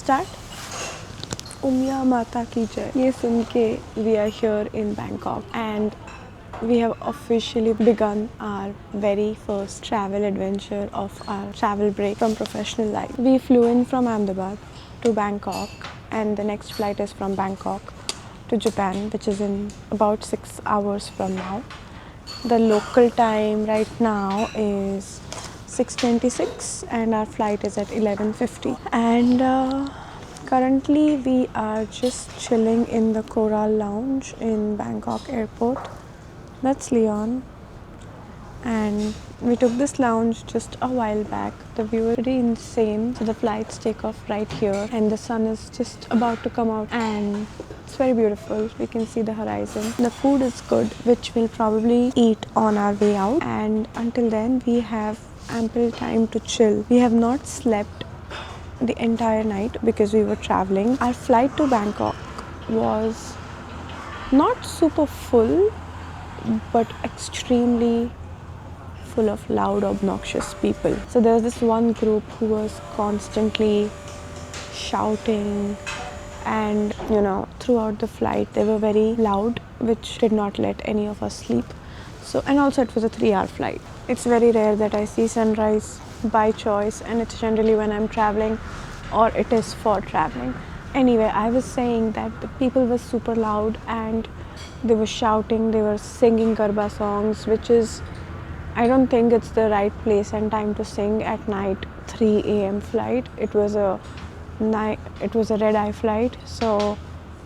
start? Umya Mata Ki Jai. Ye sun ke we are here in Bangkok and we have officially begun our very first travel adventure of our travel break from professional life. We flew in from Ahmedabad to Bangkok and the next flight is from Bangkok to Japan, which is in about 6 hours from now. The local time right now is 6:26 and our flight is at 11:50. And currently we are just chilling in the Coral Lounge in Bangkok Airport. That's Leon. And we took this lounge just a while back. The view is pretty insane. So the flights take off right here and the sun is just about to come out and it's very beautiful. We can see the horizon. The food is good, which we'll probably eat on our way out, and until then we have ample time to chill. We have not slept the entire night because we were traveling. Our flight to Bangkok was not super full but extremely full of loud, obnoxious people. So there was this one group who was constantly shouting and throughout the flight they were very loud, which did not let any of us sleep. So, and also it was a 3-hour flight. It's very rare that I see sunrise by choice, and it's generally when I'm traveling or it is for traveling. Anyway, I was saying that the people were super loud and they were shouting, they were singing Garba songs, which is, I don't think it's the right place and time to sing at night. 3 a.m. flight. It was a red-eye flight, so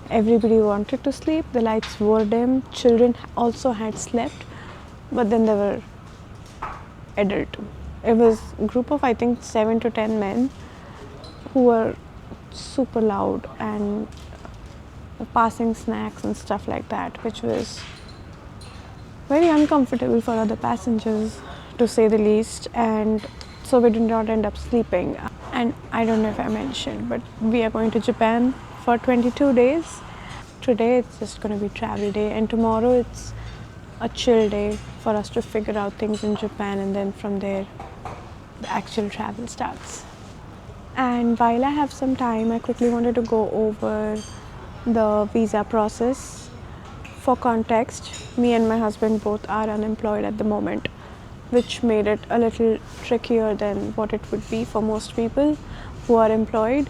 everybody wanted to sleep. The lights were dim. Children also had slept, but then there were adult. It was a group of I think 7 to 10 men who were super loud and passing snacks and stuff like that, which was very uncomfortable for other passengers, to say the least. And so we did not end up sleeping. And I don't know if I mentioned, but we are going to Japan for 22 days. Today it's just going to be travel day, and tomorrow it's a chill day for us to figure out things in Japan, and then from there the actual travel starts. And while I have some time, I quickly wanted to go over the visa process. For context, me and my husband both are unemployed at the moment, which made it a little trickier than what it would be for most people who are employed,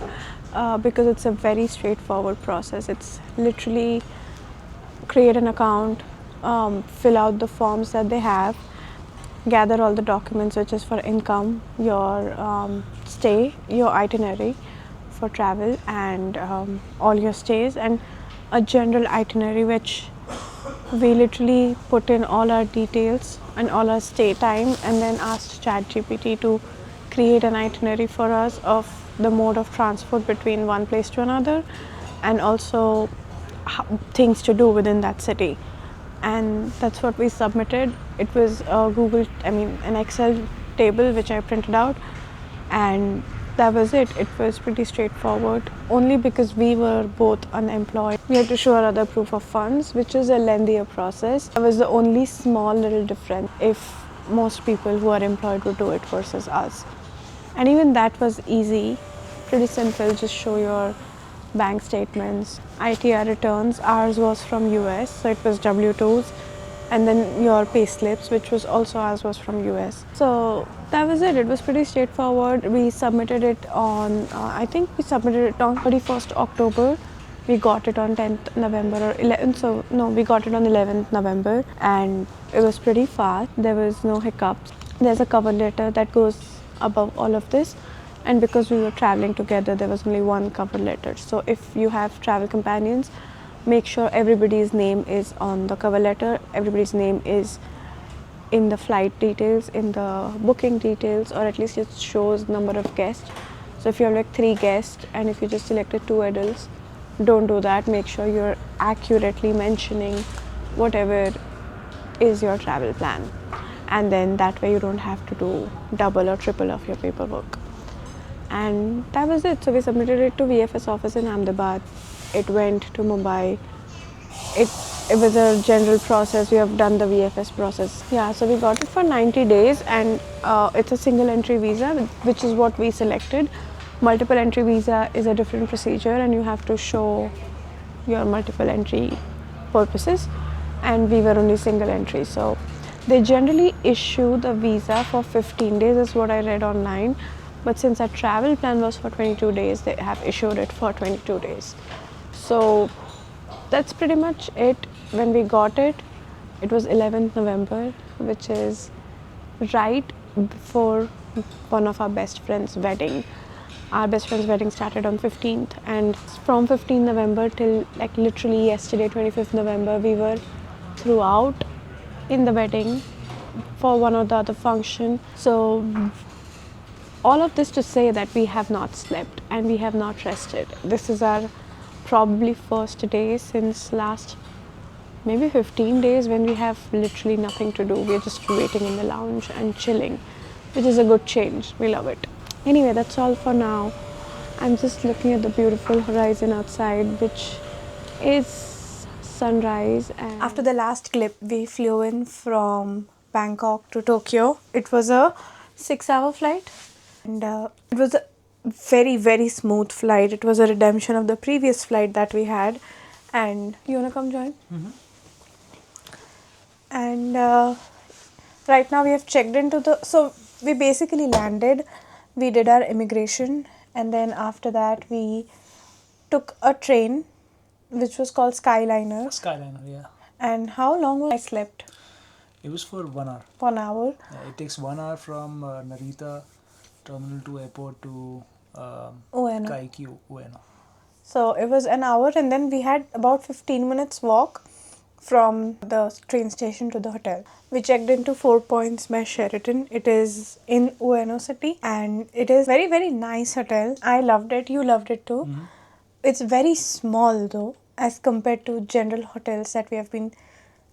because it's a very straightforward process. It's literally create an account, fill out the forms that they have, gather all the documents, which is for income, your stay, your itinerary for travel, and all your stays, and a general itinerary, which we literally put in all our details and all our stay time, and then asked ChatGPT to create an itinerary for us of the mode of transport between one place to another, and also things to do within that city. And that's what we submitted. It was an Excel table which I printed out, and that was it. It was pretty straightforward. Only because we were both unemployed, we had to show our other proof of funds, which is a lengthier process. That was the only small little difference if most people who are employed would do it versus us. And even that was easy, pretty simple. Just show your bank statements, ITR returns. Ours was from US, so it was W2s, and then your pay slips, which was also ours was from US. So that was it. It was pretty straightforward. We submitted it on I think we submitted it on 31st October. We got it on 10th November or 11th. So no, we got it on 11th November, and it was pretty fast. There was no hiccups. There's a cover letter that goes above all of this, and because we were traveling together, there was only one cover letter. So if you have travel companions, make sure everybody's name is on the cover letter, everybody's name is in the flight details, in the booking details, or at least it shows number of guests. So if you have like 3 guests and if you just selected 2 adults, don't do that. Make sure you're accurately mentioning whatever is your travel plan, and then that way you don't have to do double or triple of your paperwork. And that was it. So we submitted it to VFS office in Ahmedabad. It went to Mumbai. It was a general process. We have done the VFS process. Yeah, so we got it for 90 days, and it's a single entry visa, which is what we selected. Multiple entry visa is a different procedure and you have to show your multiple entry purposes, and we were only single entry. So they generally issue the visa for 15 days is what I read online, but since our travel plan was for 22 days, they have issued it for 22 days. So that's pretty much it. When we got it, it was 11th November, which is right before one of our best friends' wedding. Our best friend's wedding started on 15th, and from 15th November till like literally yesterday, 25th November, we were throughout in the wedding for one or the other function. So all of this to say that we have not slept and we have not rested. This is our probably first day since last maybe 15 days when we have literally nothing to do. We're just waiting in the lounge and chilling, which is a good change. We love it. Anyway, that's all for now. I'm just looking at the beautiful horizon outside, which is sunrise. And after the last clip, we flew in from Bangkok to Tokyo. It was a 6-hour flight, and it was a very, very smooth flight. It was a redemption of the previous flight that we had. And you wanna come join? And right now we have checked into the, so we basically landed, we did our immigration, and then after that we took a train which was called Skyliner, yeah. And how long was I slept? It was for 1 hour. 1 hour. Yeah, it takes 1 hour from Narita terminal to airport to Ueno. Kaiku, Ueno. So it was an hour, and then we had about 15 minutes walk from the train station to the hotel. We checked into 4 Points by Sheraton. It is in Ueno City, and it is very, very nice hotel. I loved it. You loved it too. It's very small though, as compared to general hotels that we have been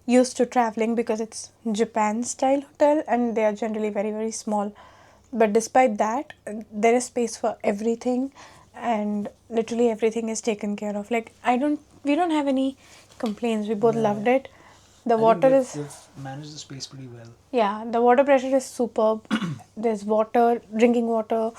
used to traveling, because it's Japan style hotel and they are generally very, very small. But despite that, there is space for everything, and literally everything is taken care of. Like we don't have any complaints. We both loved it. The water is, they've managed the space pretty well. yeah, the water pressure is superb. There's water, drinking water,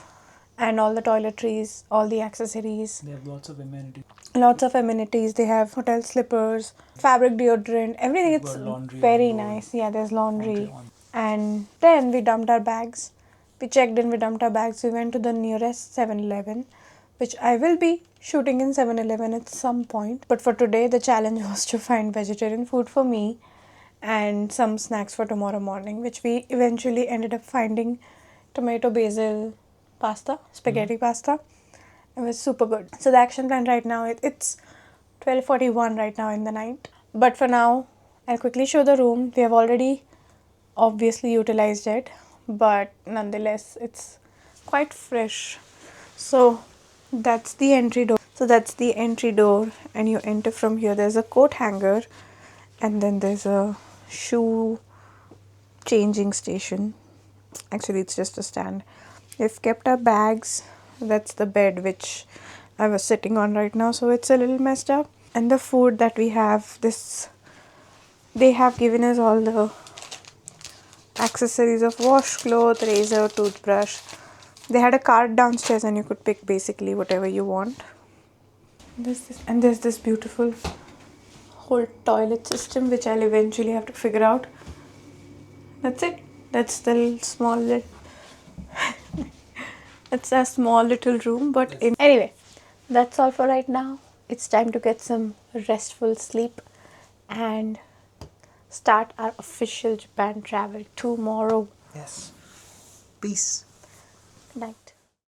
and all the toiletries, all the accessories. They have lots of amenities. Lots of amenities. They have hotel slippers, fabric deodorant, everything. They've It's got laundry very on board. nice. Yeah, there's laundry. On. And then we dumped our bags. We checked in, we dumped our bags. We went to the nearest 7-Eleven, which I will be shooting in 7-Eleven at some point. But for today, the challenge was to find vegetarian food for me and some snacks for tomorrow morning, which we eventually ended up finding tomato basil pasta, spaghetti pasta. It was super good. So the action plan right now, it's 12:41 right now in the night. But for now, I'll quickly show the room. We have already obviously utilized it, but nonetheless, it's quite fresh. So that's the entry door. And you enter from here. There's a coat hanger, and then there's a shoe changing station. Actually, it's just a stand. We've kept our bags. That's the bed which I was sitting on right now, so it's a little messed up. And the food that we have, they have given us all the accessories of washcloth, razor, toothbrush. They had a cart downstairs and you could pick basically whatever you want. There's this beautiful whole toilet system which I'll eventually have to figure out. That's it. That's the small it's a small little room, but anyway, that's all for right now. It's time to get some restful sleep and start our official Japan travel tomorrow. Yes. Peace. Good night.